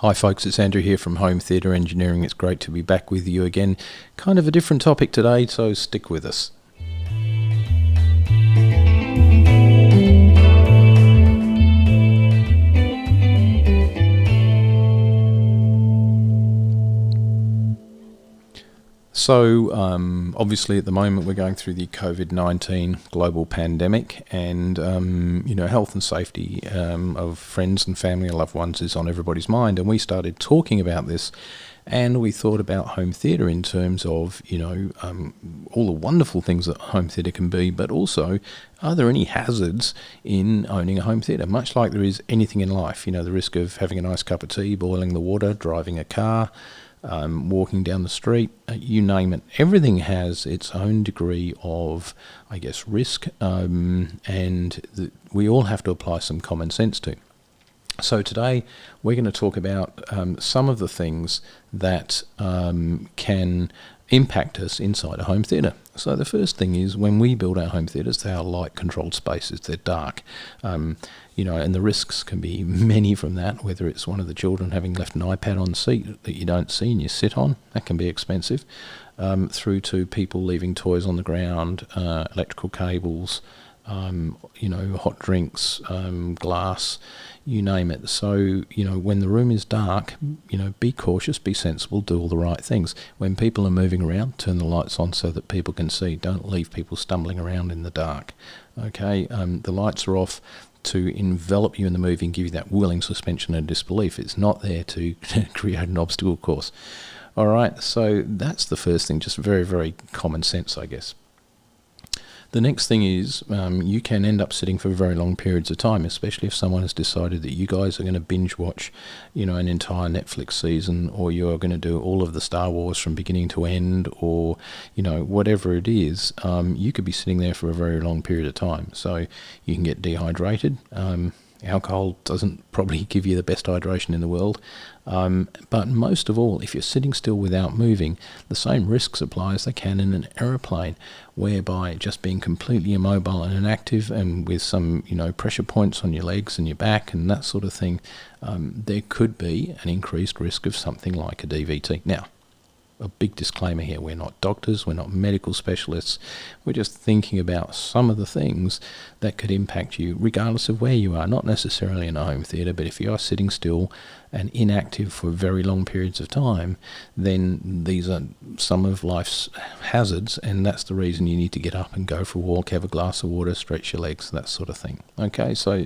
Hi folks, it's Andrew here from Home Theatre Engineering. It's great to be back with you again. Kind of a different topic today, so stick with us. So obviously at the moment we're going through the COVID-19 global pandemic, and health and safety of friends and family and loved ones is on everybody's mind, and we started talking about this, and we thought about home theatre in terms of all the wonderful things that home theatre can be, but also are there any hazards in owning a home theatre? Much like there is anything in life, the risk of having a nice cup of tea, boiling the water, driving a car, walking down the street, you name it. Everything has its own degree of, risk, and we all have to apply some common sense to. So today we're going to talk about some of the things that can impact us inside a home theatre. So the first thing is, when we build our home theatres, they are light controlled spaces, they're dark, and the risks can be many from that, whether it's one of the children having left an iPad on the seat that you don't see and you sit on, that can be expensive, through to people leaving toys on the ground, electrical cables, hot drinks, glass, you name it. So, when the room is dark, be cautious, be sensible, do all the right things. When people are moving around, turn the lights on so that people can see. Don't leave people stumbling around in the dark. Okay, the lights are off to envelop you in the movie and give you that willing suspension of disbelief. It's not there to create an obstacle course. All right, so that's the first thing, just very, very common sense, I guess. The next thing is you can end up sitting for very long periods of time, especially if someone has decided that you guys are going to binge watch, an entire Netflix season, or you're going to do all of the Star Wars from beginning to end, or, whatever it is. You could be sitting there for a very long period of time. So you can get dehydrated. Alcohol doesn't probably give you the best hydration in the world. But most of all, if you're sitting still without moving, the same risks apply as they can in an aeroplane, whereby just being completely immobile and inactive, and with some, pressure points on your legs and your back and that sort of thing, there could be an increased risk of something like a DVT. Now, a big disclaimer here, we're not doctors, we're not medical specialists, we're just thinking about some of the things that could impact you regardless of where you are, not necessarily in a home theatre, but if you are sitting still and inactive for very long periods of time, then these are some of life's hazards, and that's the reason you need to get up and go for a walk, have a glass of water, stretch your legs, that sort of thing. Okay, so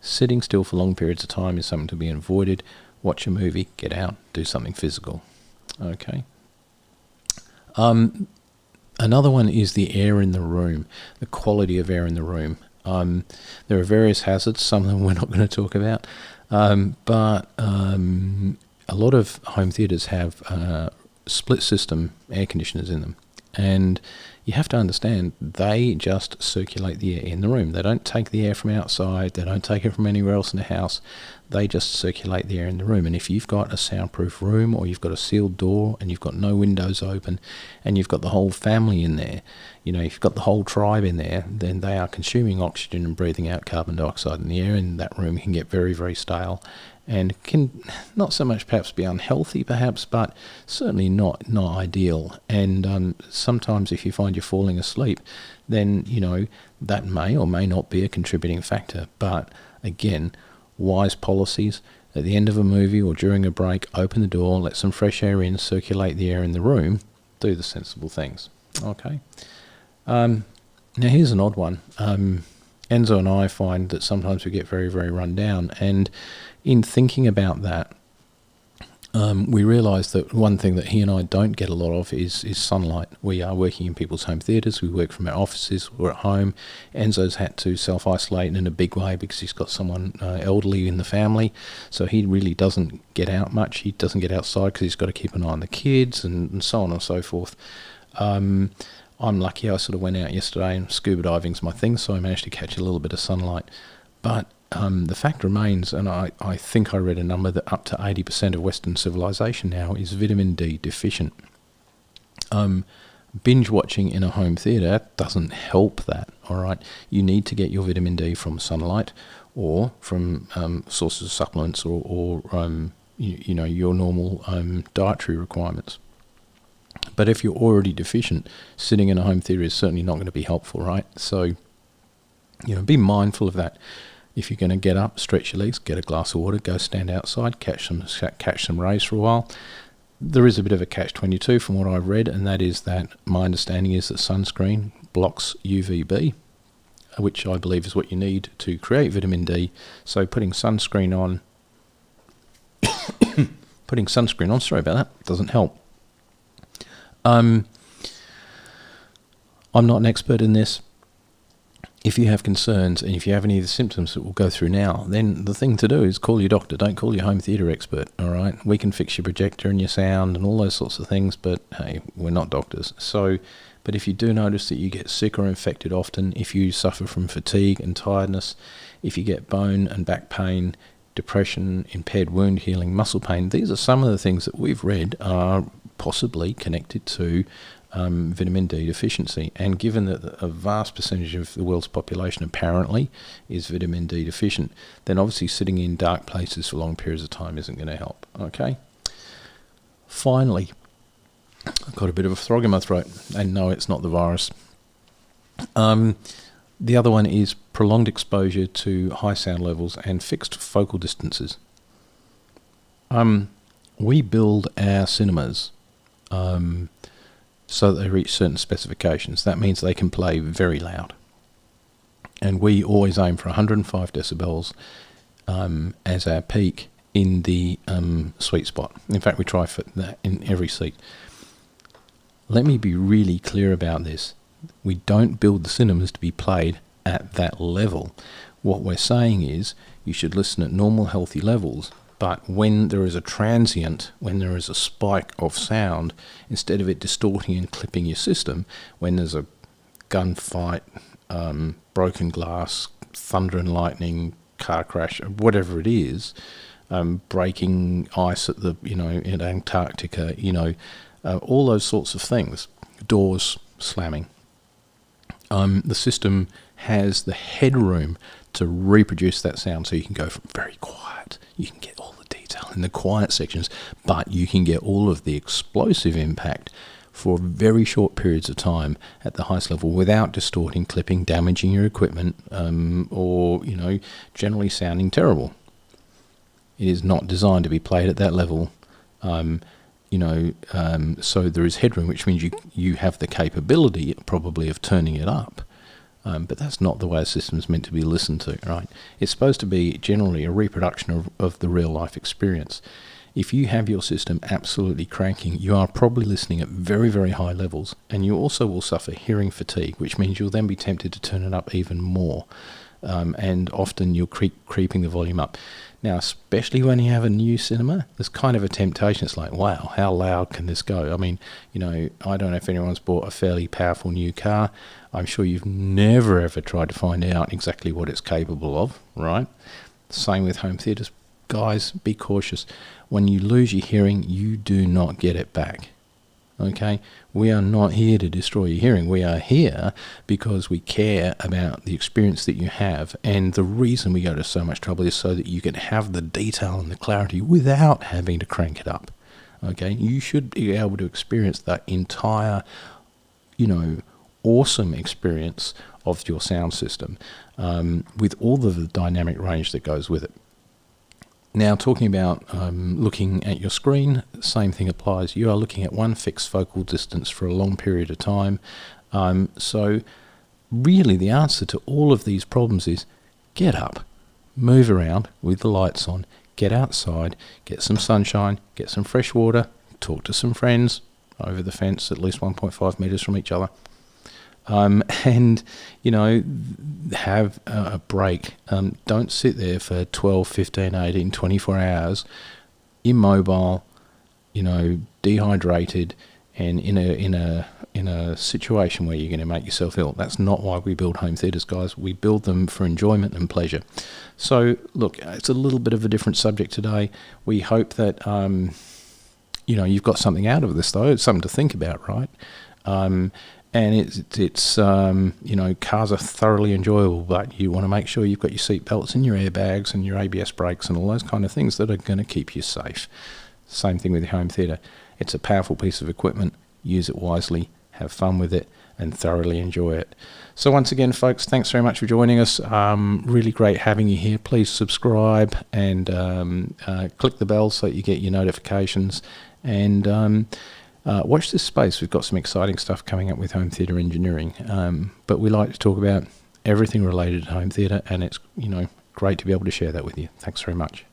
sitting still for long periods of time is something to be avoided. Watch a movie, get out, do something physical. Okay. Another one is the air in the room, the quality of air in the room. There are various hazards, some of them we're not going to talk about, but a lot of home theatres have split system air conditioners in them, and you have to understand they just circulate the air in the room. They don't take the air from outside, they don't take it from anywhere else in the house, they just circulate the air in the room. And if you've got a soundproof room, or you've got a sealed door and you've got no windows open, and you've got the whole family in there, if you've got the whole tribe in there, then they are consuming oxygen and breathing out carbon dioxide in the air, and that room can get very, very stale, and can not so much perhaps be unhealthy perhaps, but certainly not ideal. And sometimes if you find you're falling asleep, then that may or may not be a contributing factor. But again, wise policies: at the end of a movie or during a break, open the door, let some fresh air in, circulate the air in the room, do the sensible things. Okay. Now here's an odd one. Enzo and I find that sometimes we get very, very run down, and in thinking about that, we realise that one thing that he and I don't get a lot of is sunlight. We are working in people's home theatres, we work from our offices, we're at home. Enzo's had to self-isolate in a big way because he's got someone elderly in the family, so he really doesn't get out much. He doesn't get outside because he's got to keep an eye on the kids and so on and so forth. I'm lucky, I sort of went out yesterday, and scuba diving's my thing, so I managed to catch a little bit of sunlight. But the fact remains, and I think I read a number that up to 80% of Western civilization now is vitamin D deficient. Binge watching in a home theatre doesn't help that, all right? You need to get your vitamin D from sunlight, or from sources of supplements, or your normal dietary requirements. But if you're already deficient, sitting in a home theatre is certainly not going to be helpful, right? So, be mindful of that. If you're going to get up, stretch your legs, get a glass of water, go stand outside, catch some rays for a while. There is a bit of a catch-22 from what I've read, and that is that my understanding is that sunscreen blocks UVB, which I believe is what you need to create vitamin D. So putting sunscreen on, sorry about that, doesn't help. I'm not an expert in this. If you have concerns and if you have any of the symptoms that we'll go through now, then the thing to do is call your doctor. Don't call your home theatre expert, all right? We can fix your projector and your sound and all those sorts of things, but hey, we're not doctors. So, but if you do notice that you get sick or infected often, if you suffer from fatigue and tiredness, if you get bone and back pain, depression, impaired wound healing, muscle pain, these are some of the things that we've read are possibly connected to vitamin D deficiency. And given that a vast percentage of the world's population apparently is vitamin D deficient, then obviously sitting in dark places for long periods of time isn't going to help. Okay. Finally, I've got a bit of a frog in my throat, and no, it's not the virus. The other one is prolonged exposure to high sound levels and fixed focal distances. We build our cinemas so that they reach certain specifications. That means they can play very loud. And we always aim for 105 decibels as our peak in the sweet spot. In fact, we try for that in every seat. Let me be really clear about this. We don't build the cinemas to be played at that level. What we're saying is you should listen at normal, healthy levels. But when there is a transient, when there is a spike of sound, instead of it distorting and clipping your system, when there's a gunfight, broken glass, thunder and lightning, car crash, whatever it is, breaking ice at in Antarctica, all those sorts of things, doors slamming, the system has the headroom to reproduce that sound, so you can go from very quiet, you can get all the detail in the quiet sections, but you can get all of the explosive impact for very short periods of time at the highest level without distorting, clipping, damaging your equipment, or generally sounding terrible. It is not designed to be played at that level. So there is headroom, which means you have the capability probably of turning it up. But that's not the way a system is meant to be listened to, right? It's supposed to be generally a reproduction of the real life experience. If you have your system absolutely cranking, you are probably listening at very, very high levels, and you also will suffer hearing fatigue, which means you'll then be tempted to turn it up even more. And often you'll creeping the volume up. Now, especially when you have a new cinema, there's kind of a temptation. It's like, wow, how loud can this go? I mean, I don't know if anyone's bought a fairly powerful new car. I'm sure you've never ever tried to find out exactly what it's capable of, right? Same with home theatres. Guys, be cautious. When you lose your hearing, you do not get it back. Okay, we are not here to destroy your hearing. We are here because we care about the experience that you have, and the reason we go to so much trouble is so that you can have the detail and the clarity without having to crank it up. Okay, you should be able to experience that entire, awesome experience of your sound system with all of the dynamic range that goes with it. Now, talking about looking at your screen, same thing applies. You are looking at one fixed focal distance for a long period of time. So really the answer to all of these problems is get up, move around with the lights on, get outside, get some sunshine, get some fresh water, talk to some friends over the fence at least 1.5 metres from each other. And, have a break. Don't sit there for 12, 15, 18, 24 hours immobile, dehydrated and in a situation where you're going to make yourself ill. That's not why we build home theatres, guys. We build them for enjoyment and pleasure. So, look, it's a little bit of a different subject today. We hope that, you've got something out of this, though. It's something to think about, right? and cars are thoroughly enjoyable, but you want to make sure you've got your seat belts and your airbags and your ABS brakes and all those kind of things that are going to keep you safe. Same thing with your home theatre. It's a powerful piece of equipment. Use it wisely, have fun with it, and thoroughly enjoy it. So once again, folks, thanks very much for joining us. Really great having you here. Please subscribe and click the bell so that you get your notifications. And watch this space. We've got some exciting stuff coming up with home theatre engineering. But we like to talk about everything related to home theatre, and it's great to be able to share that with you. Thanks very much.